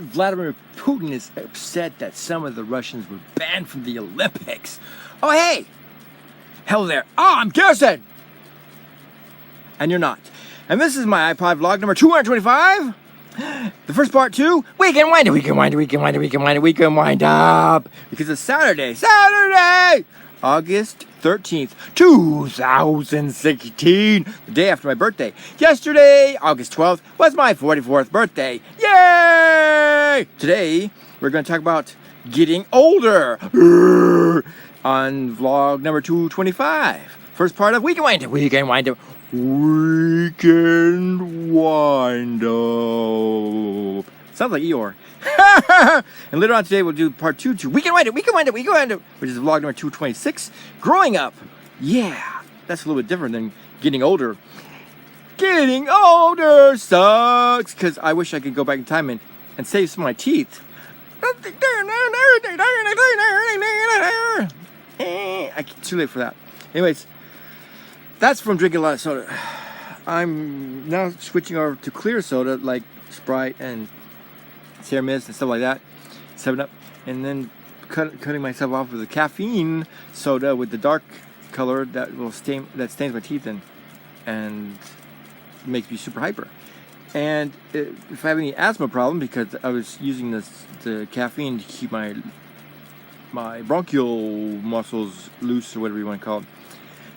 And Vladimir Putin is upset that some of the Russians were banned from the Olympics. Oh, hey! Hello there. Oh, I'm Garrison! And you're not. And this is my iPod vlog number 225. The first part, too. Weekend wind up. Because it's Saturday, August 13th, 2016, the day after my birthday. Yesterday, August 12th, was my 44th birthday. Yay! Today, we're going to talk about getting older on vlog number 225. First part of Weekend Wind Up. Sounds like Eeyore. And later on today, we'll do part 2 to Weekend Wind Up, which is vlog number 226. Growing up. Yeah, that's a little bit different than getting older. Getting older sucks, because I wish I could go back in time and save some of my teeth. Too late for that. Anyways, that's from drinking a lot of soda. I'm now switching over to clear soda like Sprite and Sierra Mist and stuff like that, 7-Up, and then cutting myself off with the caffeine soda with the dark color that stains my teeth and makes me super hyper. And if I have any asthma problem, because I was using the caffeine to keep my bronchial muscles loose, or whatever you want to call it,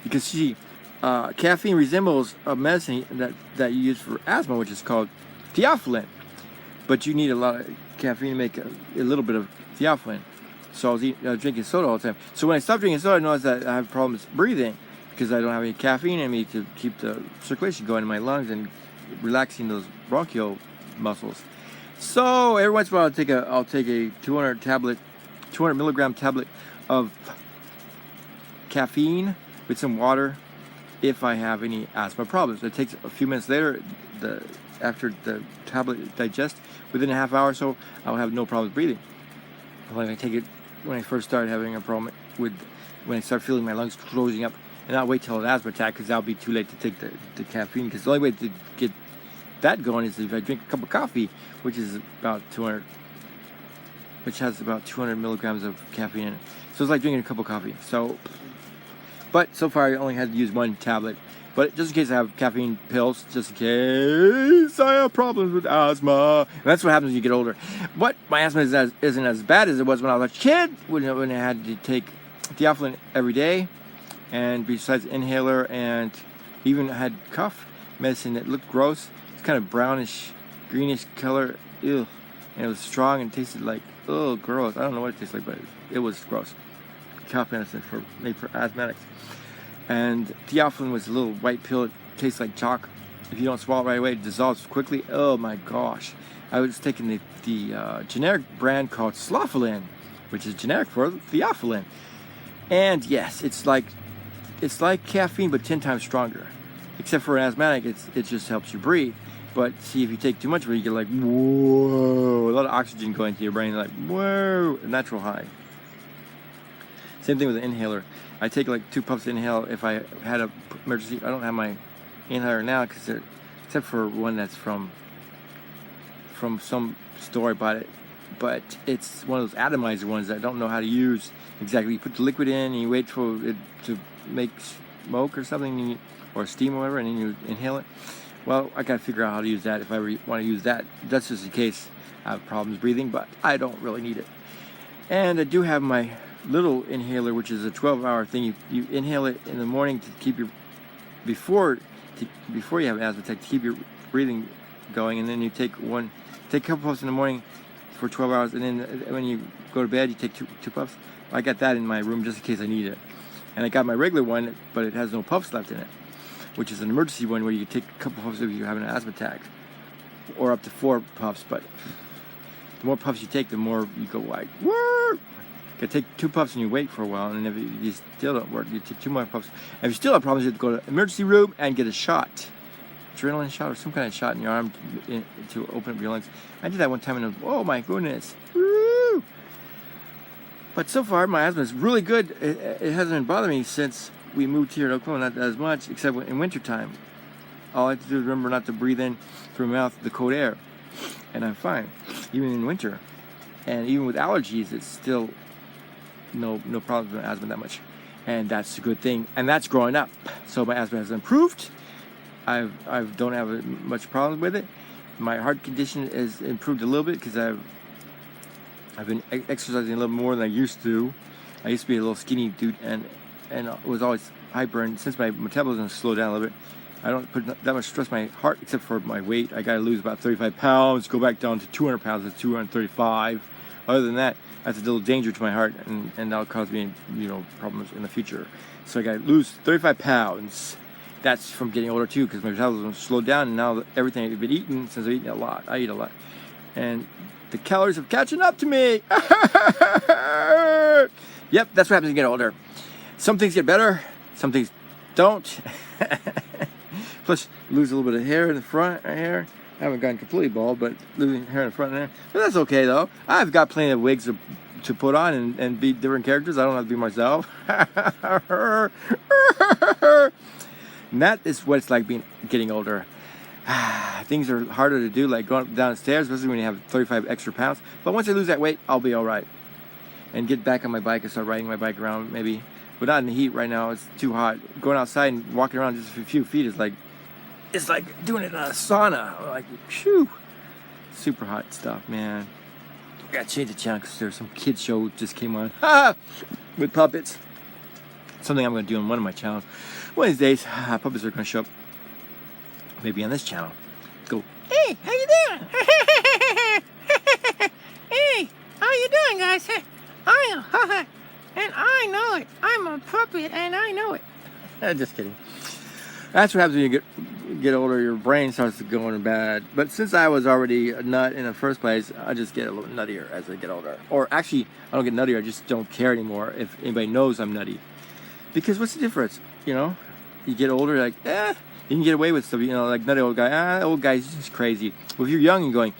because see, caffeine resembles a medicine that you use for asthma, which is called theophylline. But you need a lot of caffeine to make a little bit of theophylline. So I was drinking soda all the time. So when I stopped drinking soda, I noticed that I have problems breathing because I don't have any caffeine in me to keep the circulation going in my lungs and relaxing those bronchial muscles. So every once in a while, I'll take a 200 milligram tablet of caffeine with some water if I have any asthma problems. It takes a few minutes later, after the tablet digests, within a half hour or so, I'll have no problems breathing. Like I take it when I first started having a problem when I start feeling my lungs closing up, and I'll wait till an asthma attack because that'll be too late to take the caffeine, because the only way to get that going is if I drink a cup of coffee, which has about 200 milligrams of caffeine in it. So it's like drinking a cup of coffee. But so far I only had to use one tablet. But just in case I have caffeine pills, just in case I have problems with asthma. And that's what happens when you get older. But my asthma isn't as bad as it was when I was a kid, when I had to take theophylline every day. And besides inhaler, and even had cough medicine that looked gross. It's kind of brownish, greenish color. Ew. And it was strong and tasted like, oh, gross. I don't know what it tastes like, but it was gross. Cough medicine made for asthmatics. And theophylline was a little white pill. It tastes like chalk. If you don't swallow it right away, it dissolves quickly. Oh my gosh. I was taking the generic brand called Slofulin, which is generic for theophylline. And yes, it's like caffeine, but 10 times stronger. Except for an asthmatic, it just helps you breathe. But see, if you take too much of it, you get like, whoa, a lot of oxygen going to your brain, like, whoa, a natural high. Same thing with the inhaler. I take like 2 puffs to inhale if I had an emergency. I don't have my inhaler now, except for one that's from some store I bought it. But it's one of those atomizer ones that I don't know how to use exactly. You put the liquid in and you wait for it to make smoke or something, or steam or whatever, and then you inhale it. Well, I gotta figure out how to use that if I want to use that. That's just in case I have problems breathing, but I don't really need it. And I do have my little inhaler, which is a 12-hour thing. You inhale it in the morning to keep before you have an asthma attack, to keep your breathing going, and then you take a couple puffs in the morning for 12 hours, and then when you go to bed, you take two puffs. I got that in my room just in case I need it. And I got my regular one, but it has no puffs left in it, which is an emergency one where you can take a couple puffs if you're having an asthma attack, or up to 4 puffs. But the more puffs you take, the more you go like, woo! You take 2 puffs and you wait for a while, and if you still don't work, you take 2 more puffs. And if you still have problems, you have to go to the emergency room and get a shot, adrenaline shot or some kind of shot in your arm to open up your lungs. I did that one time, and oh my goodness, woo! But so far, my asthma is really good. It hasn't been bothering me since we moved here to Oklahoma, not as much, except in wintertime. All I have to do is remember not to breathe in through my mouth the cold air, and I'm fine. even in winter. And even with allergies, it's still no problem with asthma that much. And that's a good thing. And that's growing up. So my asthma has improved. I don't have much problems with it. My heart condition has improved a little bit because I've been exercising a little more than I used to. I used to be a little skinny dude and was always hyper. And since my metabolism slowed down a little bit, I don't put that much stress on my heart except for my weight. I got to lose about 35 pounds, go back down to 200 pounds, that's 235. Other than that, that's a little danger to my heart, and that'll cause me, problems in the future. So I got to lose 35 pounds. That's from getting older too, because my metabolism slowed down, and now everything I've been eating, since I've eaten a lot, I eat a lot, and the calories are catching up to me. Yep, that's what happens when you get older. Some things get better, some things don't. Plus, lose a little bit of hair in the front right here. I haven't gotten completely bald, but losing hair in the front there. But that's okay though. I've got plenty of wigs to put on and be different characters. I don't have to be myself. And that is what it's like getting older. Things are harder to do, like going up downstairs, especially when you have 35 extra pounds. But once I lose that weight, I'll be all right. And get back on my bike and start riding my bike around, maybe. But not in the heat right now. It's too hot. Going outside and walking around just a few feet is like, it's like doing it in a sauna. Like, phew. Super hot stuff, man. I gotta change the channel because there's some kids show just came on. With puppets. Something I'm gonna do on one of my channels. One of these days, puppets are gonna show up. Maybe on this channel. Go, hey, how you doing? Hey, how you doing, guys? And I know it. I'm a puppet, and I know it. Just kidding. That's what happens when you get older. Your brain starts to go in bad. But since I was already a nut in the first place, I just get a little nuttier as I get older. Or actually, I don't get nuttier. I just don't care anymore if anybody knows I'm nutty. Because what's the difference? You get older, like, you can get away with stuff. Like nutty old guy. Old guy's just crazy. Well, if you're young and going,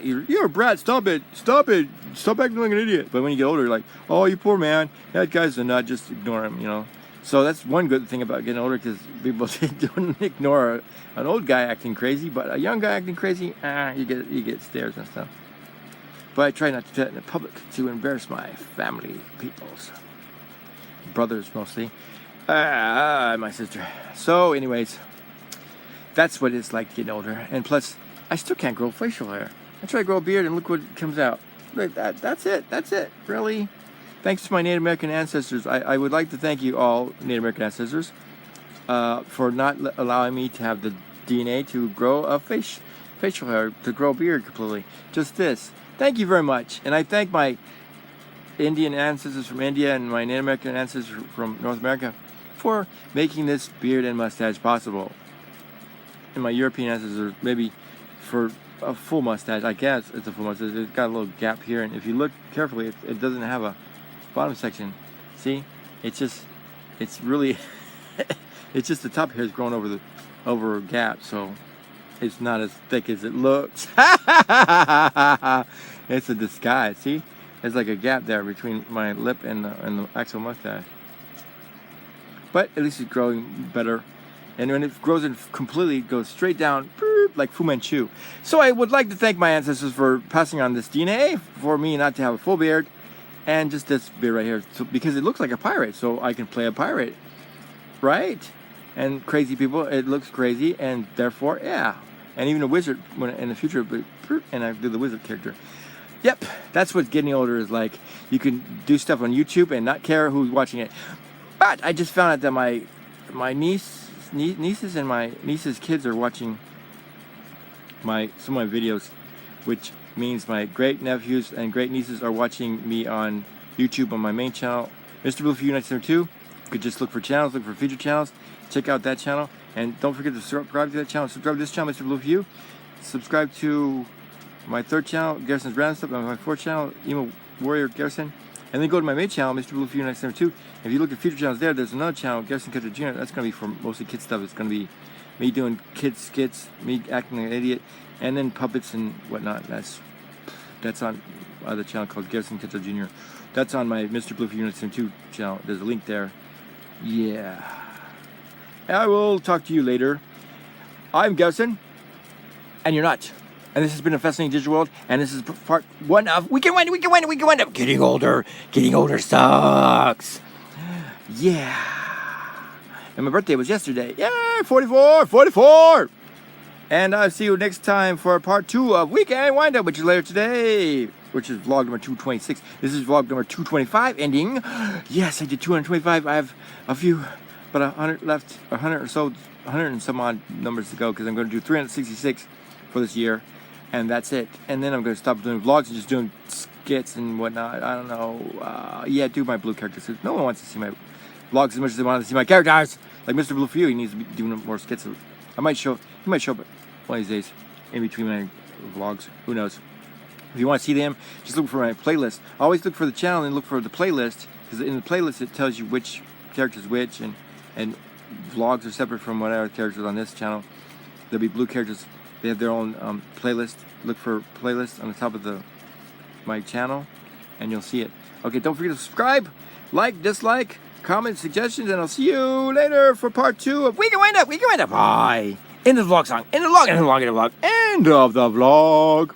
you're a brat. Stop it. Stop acting like an idiot. But when you get older, you're like, oh, you poor man. That guy's a nut. Just ignore him. So that's one good thing about getting older, because people don't ignore an old guy acting crazy, but a young guy acting crazy, you get stares and stuff. But I try not to do that in the public to embarrass my family, peoples, brothers mostly, my sister. So, anyways, that's what it's like getting older. And plus, I still can't grow facial hair. I try to grow a beard, and look what comes out. That's it. Really. Thanks to my Native American ancestors. I would like to thank you all, Native American ancestors, for not allowing me to have the DNA to grow a facial hair, to grow a beard completely. Just this. Thank you very much. And I thank my Indian ancestors from India and my Native American ancestors from North America for making this beard and mustache possible. And my European ancestors, maybe for a full mustache. I guess it's a full mustache. It's got a little gap here, and if you look carefully, it doesn't have a bottom section. See, it's just really it's just the top hair is growing over a gap, so it's not as thick as it looks. It's a disguise. See, there's like a gap there between my lip and the actual mustache, but at least it's growing better. And when it grows in completely, it goes straight down like Fu Manchu. So I would like to thank my ancestors for passing on this DNA for me not to have a full beard. And just this beard right here, so, because it looks like a pirate, so I can play a pirate, right? And crazy people, it looks crazy, and therefore, yeah. And even a wizard, when in the future, and I do the wizard character. Yep, that's what getting older is like. You can do stuff on YouTube and not care who's watching it. But I just found out that my nieces and my niece's kids are watching some of my videos, which means my great nephews and great nieces are watching me on YouTube on my main channel, Mr. Bluefy 1972. You could just look for channels, look for featured channels, check out that channel, and don't forget to subscribe to that channel. Subscribe to this channel, Mr. Bluefy. Subscribe to my third channel, Garrison's Random Stuff, and my fourth channel, Emo Warrior Garrison. And then go to my main channel, Mr. Bluefy 1972. If you look at featured channels there's another channel, Garrison Cutter Jr. That's going to be for mostly kid stuff. It's going to be me doing kids skits, me acting like an idiot, and then puppets and whatnot. That's on other channel called Garrison Cutter Jr. That's on my Mr. Bluefy 1972 channel. There's a link there. Yeah. I will talk to you later. I'm Garrison, and you're not. And this has been a fascinating digital world. And this is part 1 of Weekend Wind Up. Getting older sucks. Yeah. And my birthday was yesterday. Yay, 44. And I'll see you next time for part 2 of Weekend Wind Up, which is later today, which is vlog number 226. This is vlog number 225 ending. Yes, I did 225. I have a few, but 100 left, 100 or so, 100 and some odd numbers to go, because I'm going to do 366 for this year, and that's it. And then I'm going to stop doing vlogs and just doing skits and whatnot. I don't know. Yeah, do my blue characters. No one wants to see my vlogs as much as they want to see my characters. Like Mr. Blue for you, he needs to be doing more skits. He might show up one of these days in between my vlogs. Who knows? If you want to see them, just look for my playlist. Always look for the channel and look for the playlist, because in the playlist it tells you which characters which, and vlogs are separate from whatever characters on this channel. There'll be blue characters. They have their own playlist. Look for playlist on the top of my channel, and you'll see it. Okay, don't forget to subscribe, like, dislike, comment, suggestions, and I'll see you later for part 2 of Weekend Wind Up. Bye. End of the vlog song. End of the vlog. End of the vlog.